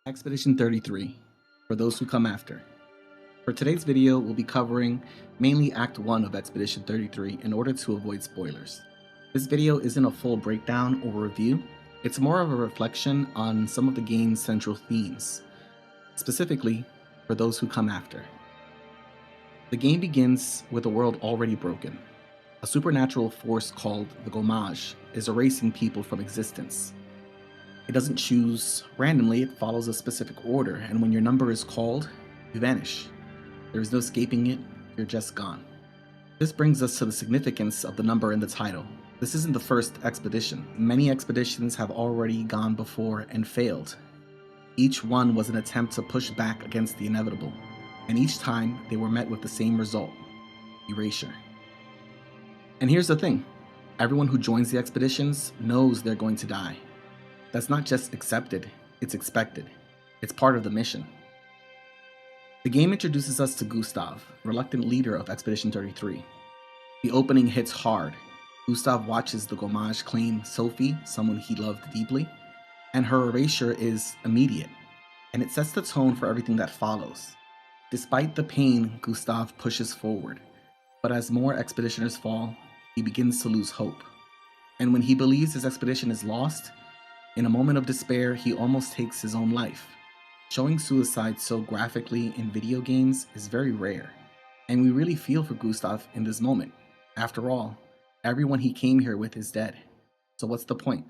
Expedition 33, for those who come after. For today's video, we'll be covering mainly Act 1 of Expedition 33 in order to avoid spoilers. This video isn't a full breakdown or review, it's more of a reflection on some of the game's central themes, specifically for those who come after. The game begins with a world already broken. A supernatural force called the Gomage is erasing people from existence. It doesn't choose randomly, it follows a specific order, and when your number is called, you vanish. There is no escaping it, you're just gone. This brings us to the significance of the number in the title. This isn't the first expedition. Many expeditions have already gone before and failed. Each one was an attempt to push back against the inevitable, and each time they were met with the same result: erasure. And here's the thing, everyone who joins the expeditions knows they're going to die. That's not just accepted, it's expected. It's part of the mission. The game introduces us to Gustav, reluctant leader of Expedition 33. The opening hits hard. Gustav watches the Gomage claim Sophie, someone he loved deeply, and her erasure is immediate, and it sets the tone for everything that follows. Despite the pain, Gustav pushes forward, but as more expeditioners fall, he begins to lose hope. And when he believes his expedition is lost, in a moment of despair, he almost takes his own life. Showing suicide so graphically in video games is very rare, and we really feel for Gustav in this moment. After all, everyone he came here with is dead, so what's the point?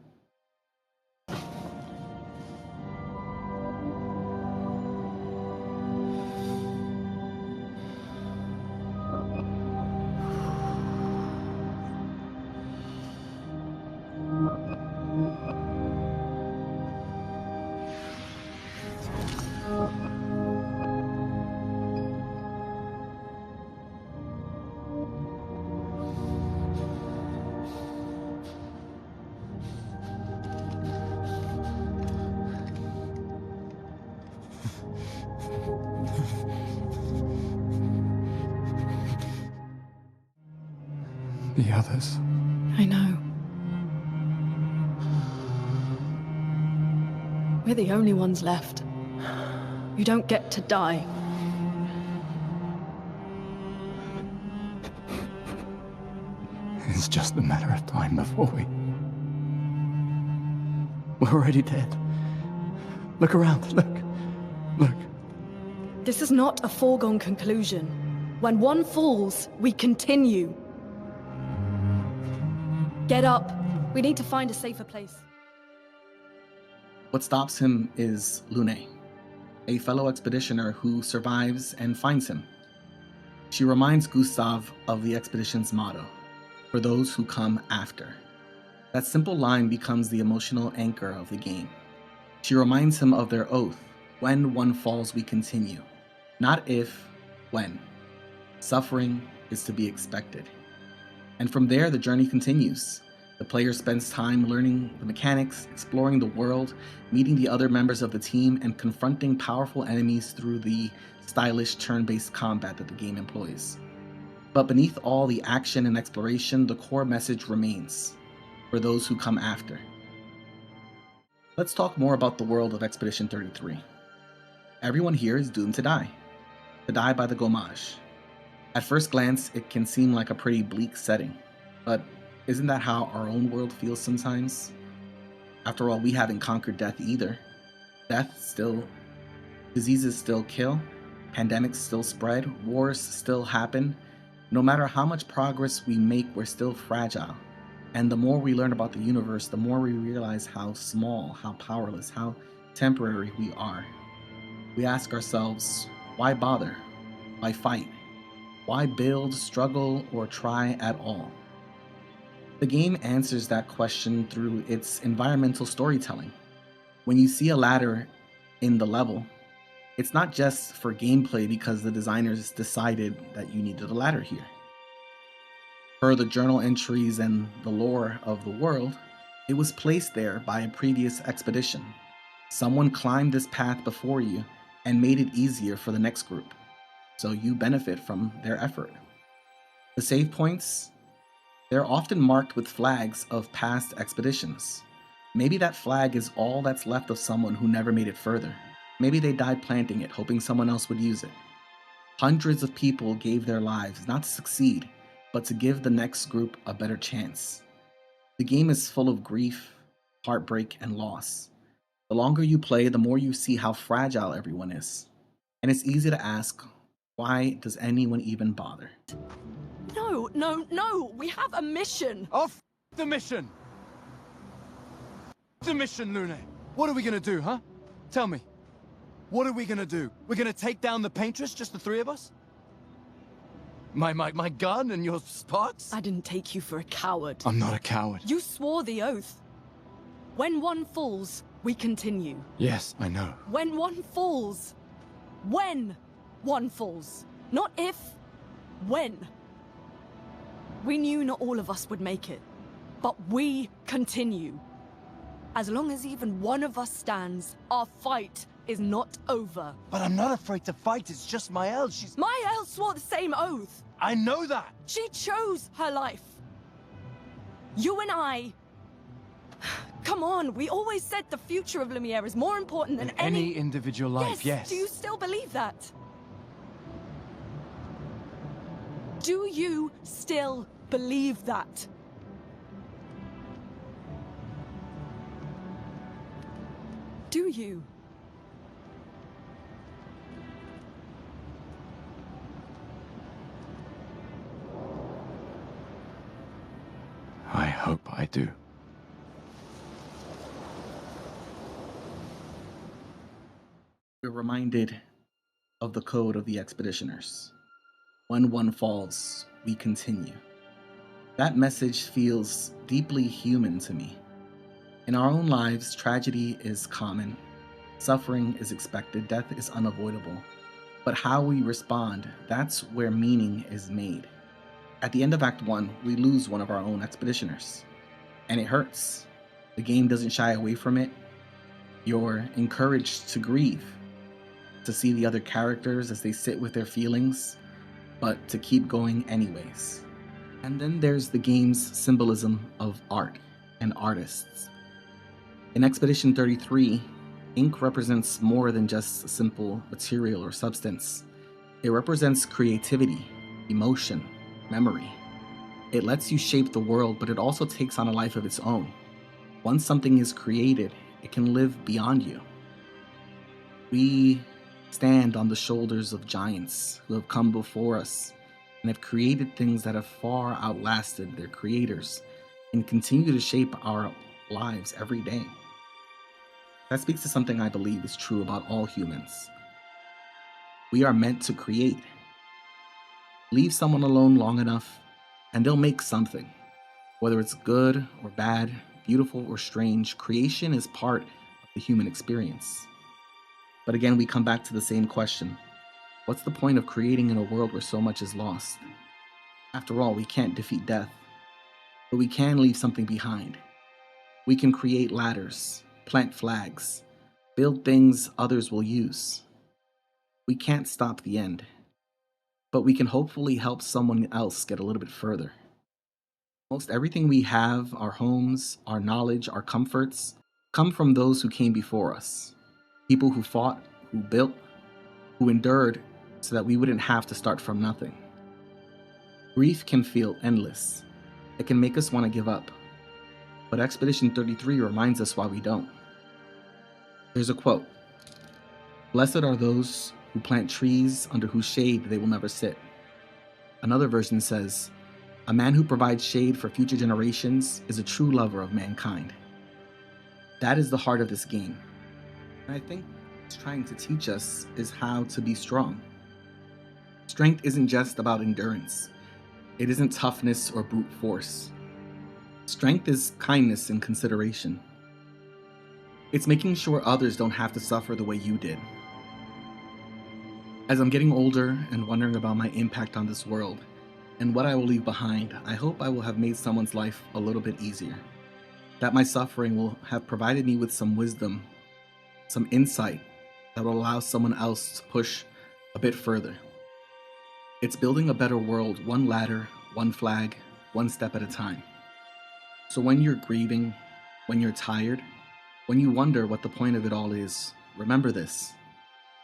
The others. I know. We're the only ones left. You don't get to die. It's just a matter of time before we're already dead. Look around, look. This is not a foregone conclusion. When one falls, we continue. Get up. We need to find a safer place. What stops him is Lune, a fellow expeditioner who survives and finds him. She reminds Gustav of the expedition's motto, for those who come after. That simple line becomes the emotional anchor of the game. She reminds him of their oath: when one falls, we continue. Not if, when. Suffering is to be expected. And from there, the journey continues. The player spends time learning the mechanics, exploring the world, meeting the other members of the team, and confronting powerful enemies through the stylish turn-based combat that the game employs. But beneath all the action and exploration, the core message remains: for those who come after. Let's talk more about the world of Expedition 33. Everyone here is doomed to die by the Gomage. At first glance, it can seem like a pretty bleak setting, but isn't that how our own world feels sometimes? After all, we haven't conquered death either. Diseases still kill, pandemics still spread, wars still happen. No matter how much progress we make, we're still fragile. And the more we learn about the universe, the more we realize how small, how powerless, how temporary we are. We ask ourselves, why bother? Why fight? Why build, struggle, or try at all? The game answers that question through its environmental storytelling. When you see a ladder in the level, it's not just for gameplay because the designers decided that you needed a ladder here. Per the journal entries and the lore of the world, it was placed there by a previous expedition. Someone climbed this path before you and made it easier for the next group, so you benefit from their effort. The save points, they're often marked with flags of past expeditions. Maybe that flag is all that's left of someone who never made it further. Maybe they died planting it, hoping someone else would use it. Hundreds of people gave their lives not to succeed, but to give the next group a better chance. The game is full of grief, heartbreak, and loss. The longer you play, the more you see how fragile everyone is. And it's easy to ask, why does anyone even bother? No, no, no! We have a mission! Oh, the mission! The mission, Lune! What are we gonna do, huh? Tell me. What are we gonna do? We're gonna take down the Paintress, just the three of us? My gun and your sparks? I didn't take you for a coward. I'm not a coward. You swore the oath. When one falls, we continue. Yes, I know. When one falls. When one falls. Not if. When. We knew not all of us would make it. But we continue. As long as even one of us stands, our fight is not over. But I'm not afraid to fight, it's just Mael, she's... Mael swore the same oath. I know that! She chose her life. You and I... Come on, we always said the future of Lumiere is more important than any individual life, yes. Do you still believe that? Do you still believe that? Do you? I hope I do. We're reminded of the code of the Expeditioners. When one falls, we continue. That message feels deeply human to me. In our own lives, tragedy is common, suffering is expected, death is unavoidable. But how we respond, that's where meaning is made. At the end of Act 1, we lose one of our own Expeditioners. And it hurts. The game doesn't shy away from it. You're encouraged to grieve, to see the other characters as they sit with their feelings, but to keep going anyways. And then there's the game's symbolism of art and artists. In Expedition 33, ink represents more than just simple material or substance. It represents creativity, emotion, memory. It lets you shape the world, but it also takes on a life of its own. Once something is created, it can live beyond you. We stand on the shoulders of giants who have come before us and have created things that have far outlasted their creators and continue to shape our lives every day. That speaks to something I believe is true about all humans. We are meant to create. Leave someone alone long enough, and they'll make something. Whether it's good or bad, beautiful or strange, creation is part of the human experience. But again, we come back to the same question. What's the point of creating in a world where so much is lost? After all, we can't defeat death, but we can leave something behind. We can create ladders, plant flags, build things others will use. We can't stop the end, but we can hopefully help someone else get a little bit further. Most everything we have, our homes, our knowledge, our comforts, come from those who came before us. People who fought, who built, who endured so that we wouldn't have to start from nothing. Grief can feel endless. It can make us want to give up. But Expedition 33 reminds us why we don't. There's a quote. Blessed are those who plant trees under whose shade they will never sit. Another version says, a man who provides shade for future generations is a true lover of mankind. That is the heart of this game. And I think what it's trying to teach us is how to be strong. Strength isn't just about endurance. It isn't toughness or brute force. Strength is kindness and consideration. It's making sure others don't have to suffer the way you did. As I'm getting older and wondering about my impact on this world and what I will leave behind, I hope I will have made someone's life a little bit easier. That my suffering will have provided me with some wisdom, some insight that will allow someone else to push a bit further. It's building a better world, one ladder, one flag, one step at a time. So when you're grieving, when you're tired, when you wonder what the point of it all is, remember this.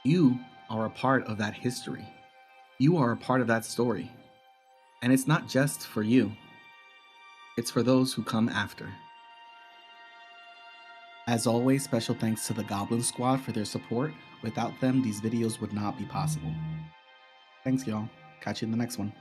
You are a part of that history. You are a part of that story. And it's not just for you, it's for those who come after. As always, special thanks to the Goblin Squad for their support. Without them, these videos would not be possible. Thanks, y'all. Catch you in the next one.